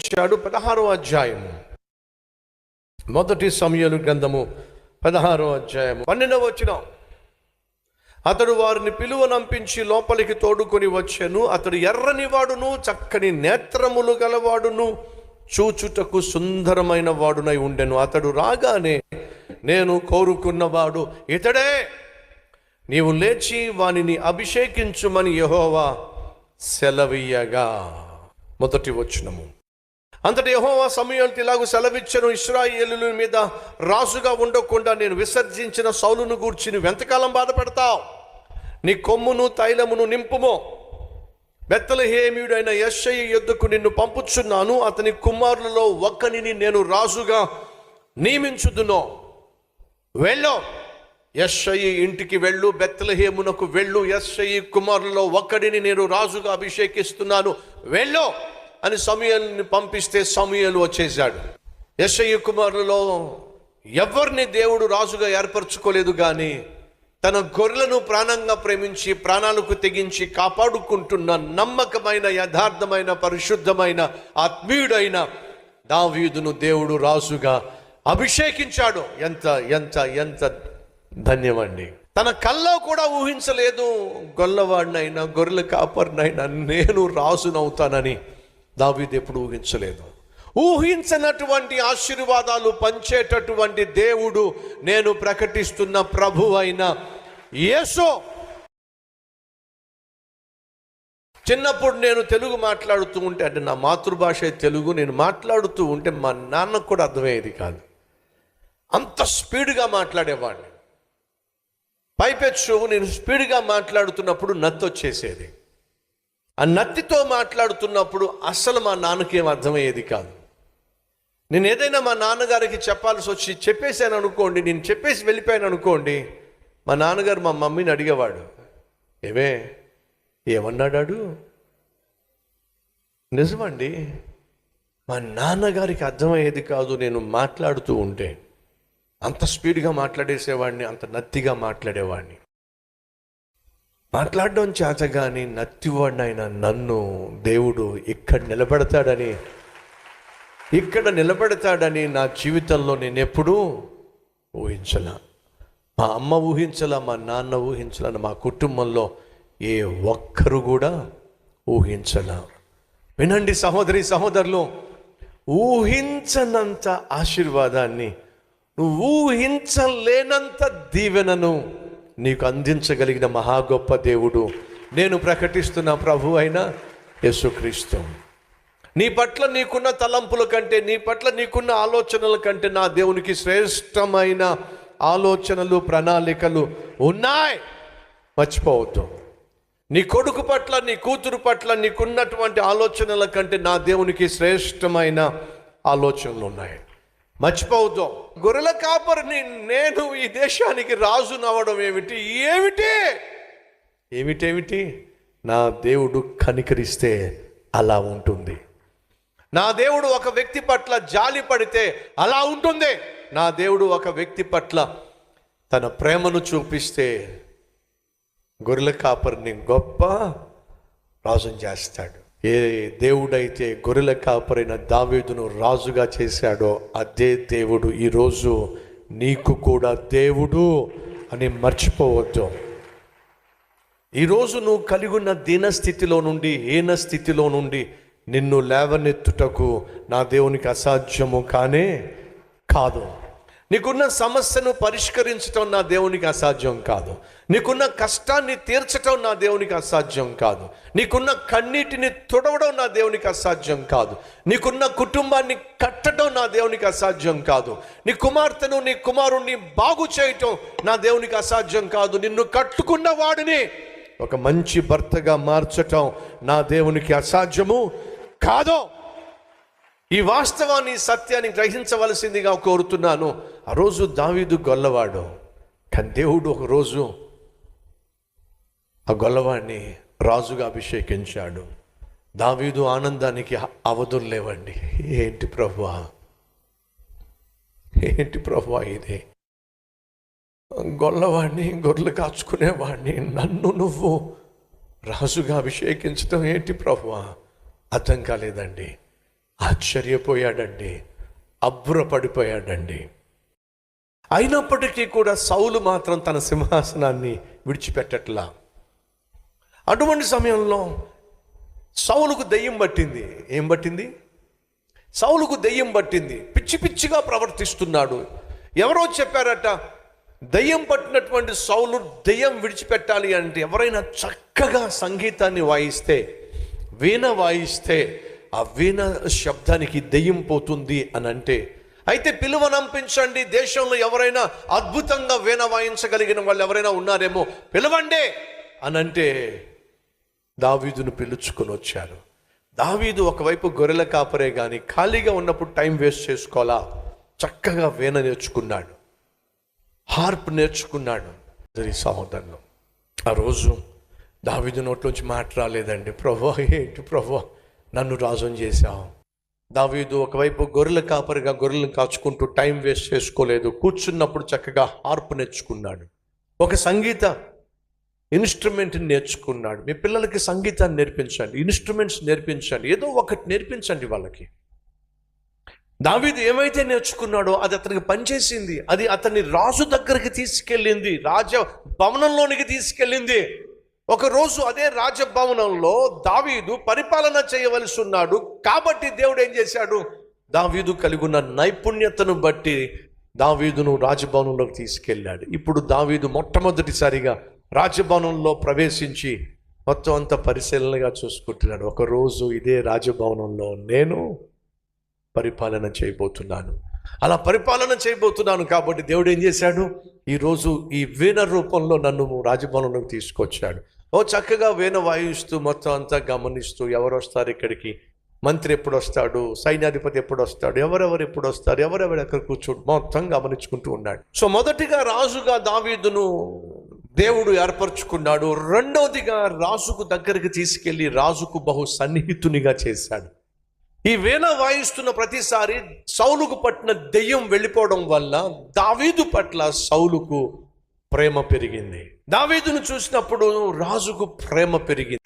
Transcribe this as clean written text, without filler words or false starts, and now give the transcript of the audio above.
వచ్చాడు. 16వ అధ్యాయము, మొదటి సమూయేలు గ్రంథము 16వ అధ్యాయము 12వ వచనం. అతడు వారిని పిలువనంపించి లోపలికి తోడుకొని వచ్చెను. అతడు ఎర్రని వాడును, చక్కని నేత్రములు గలవాడును, చూచుటకు సుందరమైన వాడునై ఉండెను. అతడు రాగానే, నేను కోరుకున్నవాడు ఇతడే, నీవు లేచి వానిని అభిషేకించుమని యెహోవా సెలవీయగా. మొదటి వచనము. అంతటి యెహోవా సమూయేలుతో ఇలాగు సెలవిచ్చెను, ఇశ్రాయేలుల మీద రాజుగా ఉండకుండా నేను విసర్జించిన సౌలును గూర్చి నువ్వు ఎంతకాలం బాధపడతావు? నీ కొమ్మును తైలమును నింపుము. బెత్లెహేమీయుడైన యెష్షయి యొద్దకు నిన్ను పంపుచున్నాను. అతని కుమారులలో ఒక్కనిని నేను రాజుగా నియమించుదును. వెళ్ళు, యెష్షయి ఇంటికి వెళ్ళు, బెత్లెహేమునకు వెళ్ళు. యెష్షయి కుమారులలో ఒక్కడిని నేను రాజుగా అభిషేకిస్తున్నాను, వెళ్ళు అని సమూయేలుని పంపిస్తే సమూయేలు వచ్చేసాడు. యెష్షయి కుమారులలో ఎవరిని దేవుడు రాజుగా ఏర్పరచుకోలేదు, కానీ తన గొర్రెలను ప్రాణంగా ప్రేమించి ప్రాణాలకు తెగించి కాపాడుకుంటున్న నమ్మకమైన, యథార్థమైన, పరిశుద్ధమైన, ఆత్మీయుడైన దావీదును దేవుడు రాజుగా అభిషేకించాడు. ఎంత ఎంత ఎంత ధన్యమండి. తన కల్లో కూడా ఊహించలేదు, గొల్లవాడినైనా గొర్రెల కాపరినైనా నేను రాజునవుతానని దావీదు ఎప్పుడు ఊహించలేదు. ఊహించనటువంటి ఆశీర్వాదాలు పంచేటటువంటి దేవుడు, నేను ప్రకటిస్తున్న ప్రభు అయిన యేసు. చిన్నప్పుడు నేను తెలుగు మాట్లాడుతూ ఉంటే, అంటే నా మాతృభాష తెలుగు, నేను మాట్లాడుతూ ఉంటే మా నాన్నకు కూడా అర్థమయ్యేది కాదు. అంత స్పీడ్గా మాట్లాడేవాడిని. పైపెచ్చు నేను స్పీడ్గా మాట్లాడుతున్నప్పుడు నత్తి వచ్చేసేది. ఆ నత్తితో మాట్లాడుతున్నప్పుడు అస్సలు మా నాన్నకి ఏం అర్థమయ్యేది కాదు. నేను ఏదైనా మా నాన్నగారికి చెప్పాల్సి వచ్చి చెప్పేశాను అనుకోండి, నేను చెప్పేసి వెళ్ళిపోయాను అనుకోండి, మా నాన్నగారు మా మమ్మీని అడిగేవాడు, ఏమన్నాడాడు? నిజమండి, మా నాన్నగారికి అర్థమయ్యేది కాదు నేను మాట్లాడుతూ ఉంటే. అంత స్పీడ్గా మాట్లాడేసేవాడిని, అంత నత్తిగా మాట్లాడేవాడిని. మాట్లాడడం చేత కానీ నత్తివాడినైన నన్ను దేవుడు ఇక్కడ నిలబెడతాడని నా జీవితంలో నేను ఎప్పుడూ ఊహించలా. మా అమ్మ ఊహించలా, మా నాన్న ఊహించలా, మా కుటుంబంలో ఏ ఒక్కరు కూడా ఊహించలా. వినండి సహోదరి సహోదరులు, ఊహించనంత ఆశీర్వాదాన్ని, నువ్వు ఊహించలేనంత దీవెనను నీకు అందించగలిగిన మహా గొప్ప దేవుడు నేను ప్రకటిస్తున్న ప్రభు అయిన యేసుక్రీస్తు. నీ పట్ల నీకున్న తలంపుల కంటే, నీ పట్ల నీకున్న ఆలోచనల కంటే నా దేవునికి శ్రేష్టమైన ఆలోచనలు, ప్రణాళికలు ఉన్నాయి. మర్చిపోవద్దు. నీ కొడుకు పట్ల, నీ కూతురు పట్ల నీకున్నటువంటి ఆలోచనల కంటే నా దేవునికి శ్రేష్టమైన ఆలోచనలు ఉన్నాయి. మర్చిపోవద్దు. గొర్రెల కాపరిని నేను ఈ దేశానికి రాజునవ్వడం ఏమిటి? నా దేవుడు కనికరిస్తే అలా ఉంటుంది. నా దేవుడు ఒక వ్యక్తి పట్ల జాలి పడితే అలా ఉంటుంది. నా దేవుడు ఒక వ్యక్తి పట్ల తన ప్రేమను చూపిస్తే గొర్రెల కాపరిని గొప్ప రాజుని చేస్తాడు. ఏ దేవుడైతే గొర్రెల కాపరైన దావీదును రాజుగా చేశాడో అదే దేవుడు ఈరోజు నీకు కూడా దేవుడు అని మర్చిపోవద్దు. ఈరోజు నువ్వు కలిగి ఉన్న దీనస్థితిలో నుండి, హీన స్థితిలో నుండి నిన్ను లేవనెత్తుటకు నా దేవునికి అసాధ్యము కానే కాదు. నీకున్న సమస్యను పరిష్కరించటం నా దేవునికి అసాధ్యం కాదు. నీకున్న కష్టాన్ని తీర్చటం నా దేవునికి అసాధ్యం కాదు. నీకున్న కన్నీటిని తుడవడం నా దేవునికి అసాధ్యం కాదు. నీకున్న కుటుంబాన్ని కట్టడం నా దేవునికి అసాధ్యం కాదు. నీ కుమార్తెను, నీ కుమారుణ్ణి బాగు చేయటం నా దేవునికి అసాధ్యం కాదు. నిన్ను కట్టుకున్న వాడిని ఒక మంచి భర్తగా మార్చటం నా దేవునికి అసాధ్యము కాదు. ఈ వాస్తవాన్ని, సత్యాన్ని గ్రహించవలసిందిగా కోరుతున్నాను. ఆ రోజు దావీదు గొల్లవాడు, కానీ దేవుడు ఒకరోజు ఆ గొల్లవాడిని రాజుగా అభిషేకించాడు. దావీదు ఆనందానికి అవధులు లేవండి. ఏంటి ప్రభువా ఇది? గొల్లవాడిని, గొర్రెలు కాచుకునేవాడిని నన్ను నువ్వు రాజుగా అభిషేకించడం ఏంటి ప్రభువా? అర్థం కాలేదండి. ఆశ్చర్యపోయాడండి, అబ్బురపడిపోయాడండి. అయినప్పటికీ కూడా సౌలు మాత్రం తన సింహాసనాన్ని విడిచిపెట్టట్లా. అటువంటి సమయంలో సౌలుకు దెయ్యం పట్టింది. ఏం పట్టింది? సౌలుకు దెయ్యం పట్టింది. పిచ్చి పిచ్చిగా ప్రవర్తిస్తున్నాడు. ఎవరో చెప్పారట, దెయ్యం పట్టినటువంటి సౌలు దెయ్యం విడిచిపెట్టాలి అంటే ఎవరైనా చక్కగా సంగీతాన్ని వాయిస్తే, వీణ వాయిస్తే ఆ వీణ శబ్దానికి దెయ్యం పోతుంది అని అంటే, అయితే పిలువనంపించండి, దేశంలో ఎవరైనా అద్భుతంగా వీణ వాయించగలిగిన వాళ్ళు ఎవరైనా ఉన్నారేమో పిలవండి అని అంటే దావీదును పిలుచుకొని వచ్చారు. దావీదు ఒకవైపు గొర్రెల కాపరే కానీ ఖాళీగా ఉన్నప్పుడు టైం వేస్ట్ చేసుకోవాలా, చక్కగా వీణ నేర్చుకున్నాడు, హార్ప్ నేర్చుకున్నాడు. సహోదరులు, ఆ రోజు దావీదు నోట్లోంచి మాట రాలేదండి, ప్రభువా ఏంటి ప్రభువా నన్ను రాజుని చేశావు. దావీదు ఒకవైపు గొర్రెల కాపరిగా గొర్రెలను కాచుకుంటూ టైం వేస్ట్ చేసుకోలేదు. కూర్చున్నప్పుడు చక్కగా హార్ప్ నేర్చుకున్నాడు, ఒక సంగీత ఇన్స్ట్రుమెంట్ని నేర్చుకున్నాడు. మీ పిల్లలకి సంగీతాన్ని నేర్పించండి, ఇన్స్ట్రుమెంట్స్ నేర్పించండి, ఏదో ఒకటి నేర్పించండి వాళ్ళకి. దావీదు ఏమైతే నేర్చుకున్నాడో అది అతనికి పనిచేసింది. అది అతన్ని రాజు దగ్గరికి తీసుకెళ్ళింది, రాజ భవనంలోనికి తీసుకెళ్ళింది. ఒకరోజు అదే రాజభవనంలో దావీదు పరిపాలన చేయవలసి ఉన్నాడు. కాబట్టి దేవుడు ఏం చేశాడు, దావీదు కలిగి ఉన్న నైపుణ్యతను బట్టి దావీదును రాజభవనంలోకి తీసుకెళ్ళాడు. ఇప్పుడు దావీదు మొట్టమొదటిసారిగా రాజభవనంలో ప్రవేశించి మొత్తం అంతా పరిశీలనగా చూసుకుంటున్నాడు. ఒకరోజు ఇదే రాజభవనంలో నేను పరిపాలన చేయబోతున్నాను, అలా పరిపాలన చేయబోతున్నాను. కాబట్టి దేవుడు ఏం చేశాడు, ఈరోజు ఈ వీణ రూపంలో నన్ను రాజభవనంలోకి తీసుకొచ్చాడు. చక్కగా వీణ వాయిస్తూ మొత్తం అంతా గమనిస్తూ, ఎవరు వస్తారు ఇక్కడికి, మంత్రి ఎప్పుడు వస్తాడు, సైన్యాధిపతి ఎప్పుడు వస్తాడు, ఎవరెవరు ఎప్పుడు వస్తారు, ఎవరెవరు ఎక్కడ కూర్చోడు, మొత్తం గమనించుకుంటూ ఉన్నాడు. సో మొదటిగా రాజుగా దావీదును దేవుడు ఏర్పరచుకున్నాడు. రెండవదిగా రాజుకు దగ్గరికి తీసుకెళ్లి రాజుకు బహు సన్నిహితునిగా చేశాడు. ఈ వీణ వాయిస్తున్న ప్రతిసారి సౌలుకు పట్టిన దెయ్యం వెళ్ళిపోవడం వల్ల దావీదు పట్ల సౌలుకు ప్రేమ పెరిగింది. దావీదును చూసినప్పుడు రాజుకు ప్రేమ పెరిగింది.